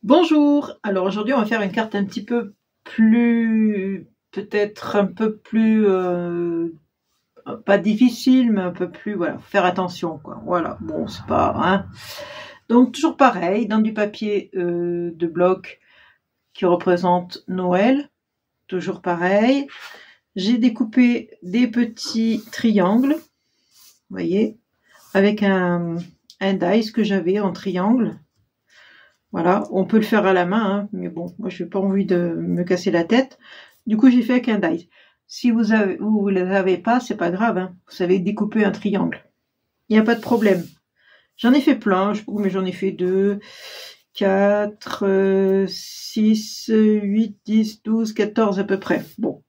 Bonjour, alors aujourd'hui on va faire une carte un petit peu plus, peut-être un peu plus, pas difficile, mais un peu plus, voilà, faut faire attention quoi, voilà, bon c'est pas, hein. Donc toujours pareil, dans du papier de bloc qui représente Noël, toujours pareil, j'ai découpé des petits triangles, vous voyez, avec un dice que j'avais en triangle. Voilà, on peut le faire à la main, hein, mais bon, moi je n'ai pas envie de me casser la tête. Du coup, j'ai fait avec un dice. Si vous ne les avez pas, c'est pas grave, hein. Vous savez découper un triangle. Il n'y a pas de problème. J'en ai fait plein, mais j'en ai fait 2, 4, 6, 8, 10, 12, 14 à peu près. Bon.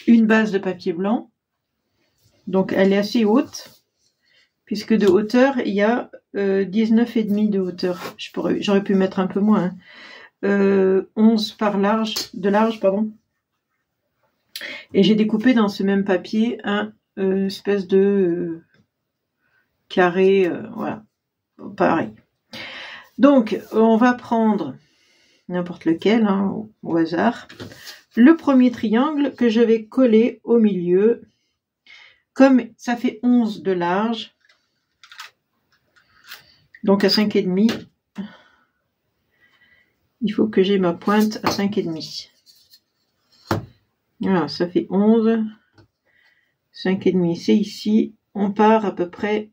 Une base de papier blanc. Donc elle est assez haute, puisque de hauteur, il y a 19,5 de hauteur. J'aurais pu mettre un peu moins. 11 de large, pardon. Et j'ai découpé dans ce même papier un espèce de carré, voilà, pareil. Donc, on va prendre n'importe lequel, hein, au hasard. Le premier triangle que je vais coller au milieu. Comme ça fait 11 de large, donc à 5,5, il faut que j'ai ma pointe à 5,5. Voilà, ça fait 11, 5,5, c'est ici. On part à peu près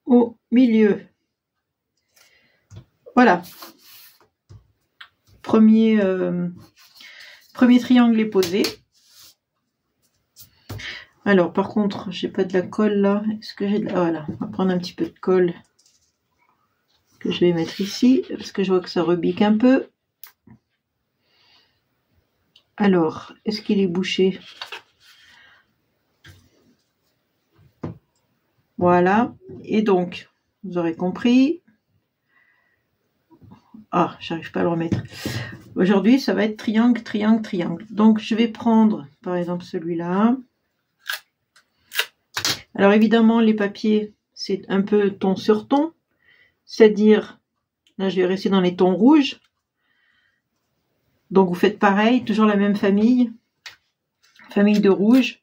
au milieu. Voilà. Premier triangle est posé. Alors, par contre, j'ai pas de la colle là. Est-ce que j'ai de la... Voilà, on va prendre un petit peu de colle que je vais mettre ici, parce que je vois que ça rebique un peu. Alors, est-ce qu'il est bouché? Voilà. Et donc, vous aurez compris. Ah, j'arrive pas à le remettre. Aujourd'hui, ça va être triangle, triangle, triangle. Donc, je vais prendre, par exemple, celui-là. Alors, évidemment, les papiers, c'est un peu ton sur ton. C'est-à-dire, là, je vais rester dans les tons rouges. Donc, vous faites pareil, toujours la même famille. Famille de rouge.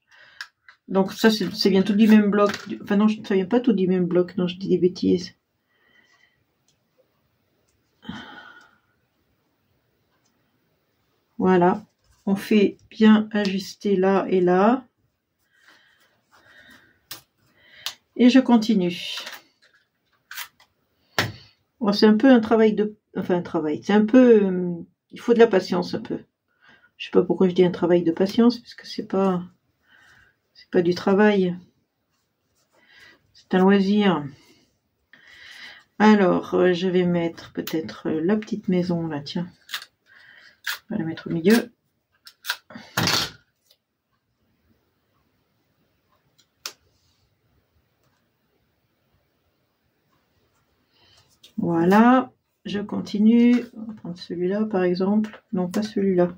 Donc, ça, c'est bien tout du même bloc. Enfin, non, ça vient pas tout du même bloc. Non, je dis des bêtises. Voilà. On fait bien ajuster là et là. Et je continue. Bon, c'est un peu un travail de... Enfin, un travail. C'est un peu... il faut de la patience un peu. Je sais pas pourquoi je dis un travail de patience, puisque c'est pas du travail. C'est un loisir. Alors, je vais mettre peut-être la petite maison là, tiens. On va la mettre au milieu. Voilà, je continue. On va prendre celui-là par exemple. Non, pas celui-là.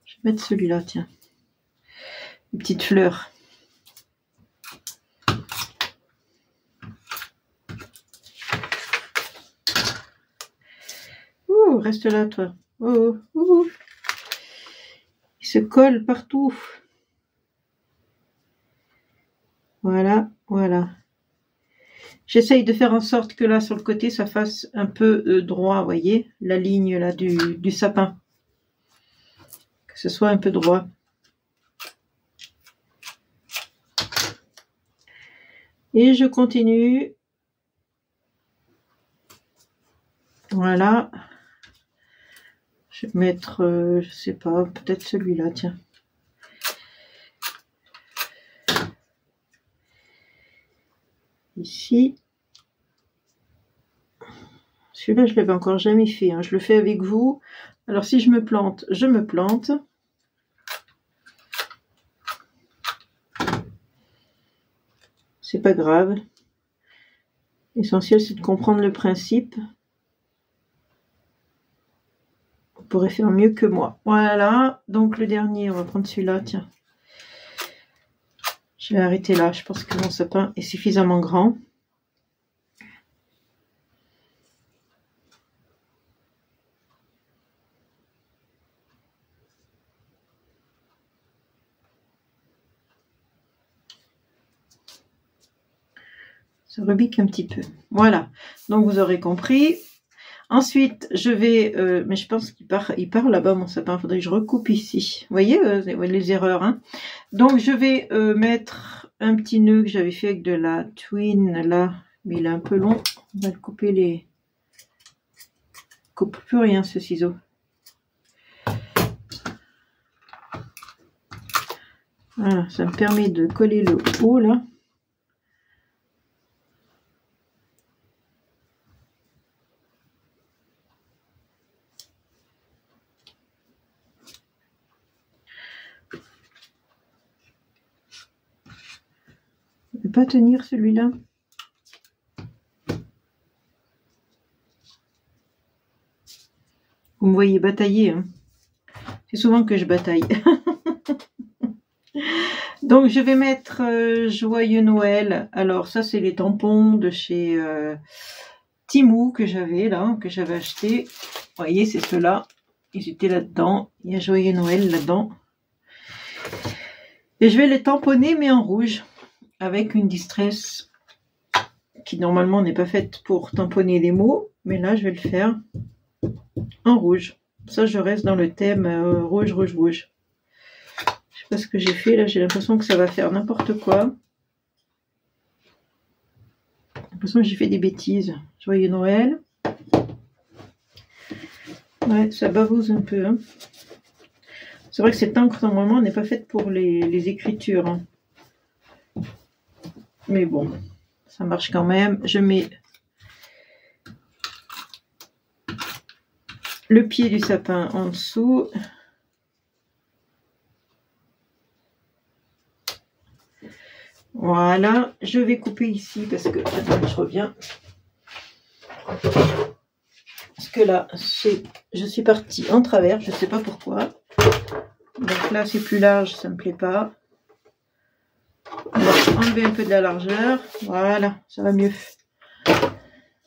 Je vais mettre celui-là, tiens. Une petite fleur. Ouh, reste là, toi. Oh, oh. Il se colle partout. Voilà, voilà. J'essaye de faire en sorte que là, sur le côté, ça fasse un peu droit, vous voyez, la ligne là du sapin. Que ce soit un peu droit. Et je continue. Voilà. Je vais mettre, je sais pas, peut-être celui-là, tiens. Ici. Celui-là, je l'avais encore jamais fait, hein. Je le fais avec vous. Alors, si je me plante, je me plante. C'est pas grave. L'essentiel, c'est de comprendre le principe. Vous pourrez faire mieux que moi. Voilà. Donc, le dernier, on va prendre celui-là, tiens. Je vais arrêter là. Je pense que mon sapin est suffisamment grand. Ça rebique un petit peu. Voilà. Donc, vous aurez compris. Ensuite, je vais... mais je pense qu'il part là-bas, mon sapin. Il faudrait que je recoupe ici. Vous voyez les erreurs, hein. Donc, je vais mettre un petit nœud que j'avais fait avec de la twine, là. Mais il est un peu long. On va le couper les... coupe plus rien, ce ciseau. Voilà, ça me permet de coller le haut, là. Il ne peut pas tenir, celui-là. Vous me voyez batailler, hein. C'est souvent que je bataille. Donc, je vais mettre Joyeux Noël. Alors, ça, c'est les tampons de chez Temu que j'avais, là, que j'avais acheté. Vous voyez, c'est ceux-là. Ils étaient là-dedans. Il y a Joyeux Noël là-dedans. Et je vais les tamponner, mais en rouge, avec une distress qui, normalement, n'est pas faite pour tamponner les mots. Mais là, je vais le faire en rouge. Ça, je reste dans le thème rouge, rouge, rouge. Je sais pas ce que j'ai fait là, j'ai l'impression que ça va faire n'importe quoi. J'ai l'impression que j'ai fait des bêtises. Joyeux Noël. Ouais, ça bavouse un peu. Hein. C'est vrai que cette encre, normalement, n'est pas faite pour les écritures. Hein. Mais bon, ça marche quand même. Je mets le pied du sapin en dessous. Voilà, je vais couper ici parce que, attends, je reviens. Parce que là, je suis partie en travers, je ne sais pas pourquoi. Donc là, c'est plus large, ça ne me plaît pas. On va enlever un peu de la largeur. Voilà, ça va mieux.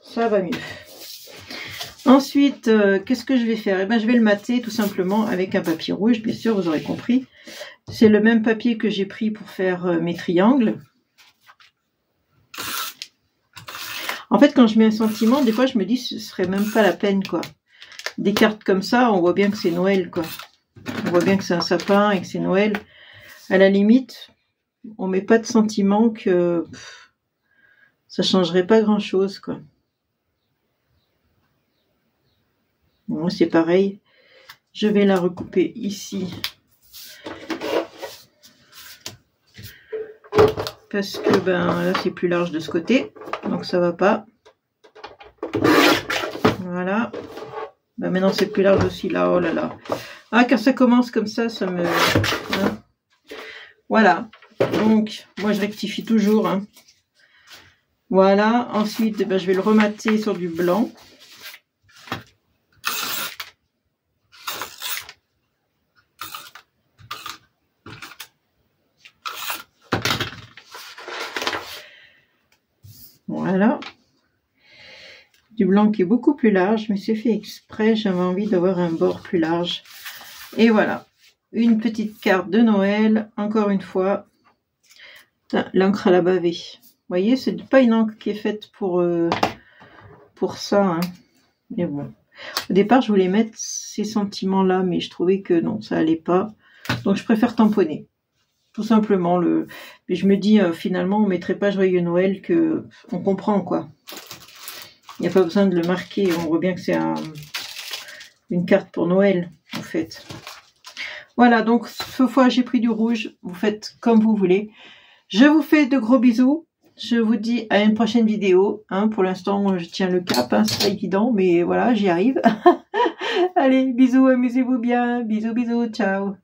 Ça va mieux. Ensuite, qu'est-ce que je vais faire? Eh ben, je vais le mater tout simplement avec un papier rouge, bien sûr, vous aurez compris. C'est le même papier que j'ai pris pour faire mes triangles. En fait, quand je mets un sentiment, des fois, je me dis ce serait même pas la peine, quoi. Des cartes comme ça, on voit bien que c'est Noël, quoi. On voit bien que c'est un sapin et que c'est Noël. À la limite, on met pas de sentiment que ça changerait pas grand-chose, quoi. Bon, c'est pareil. Je vais la recouper ici. Parce que ben là c'est plus large de ce côté. Donc ça va pas. Voilà. Ben, maintenant c'est plus large aussi là. Oh là là. Ah, quand ça commence comme ça me... Hein. Voilà. Donc moi je rectifie toujours. Hein. Voilà. Ensuite ben, je vais le remater sur du blanc. Voilà, du blanc qui est beaucoup plus large, mais c'est fait exprès, j'avais envie d'avoir un bord plus large. Et voilà, une petite carte de Noël, encore une fois, l'encre à la bavée. Vous voyez, c'est pas une encre qui est faite pour ça, hein. Mais bon, au départ je voulais mettre ces sentiments-là, mais je trouvais que non, ça allait pas, donc je préfère tamponner. Tout simplement, mais je me dis, finalement, on mettrait pas Joyeux Noël, que on comprend, quoi. Il n'y a pas besoin de le marquer. On voit bien que c'est une carte pour Noël, en fait. Voilà, donc, cette fois, j'ai pris du rouge. Vous faites comme vous voulez. Je vous fais de gros bisous. Je vous dis à une prochaine vidéo. Hein, pour l'instant, je tiens le cap. Hein, c'est pas évident, mais voilà, j'y arrive. Allez, bisous, amusez-vous bien. Bisous, bisous, ciao.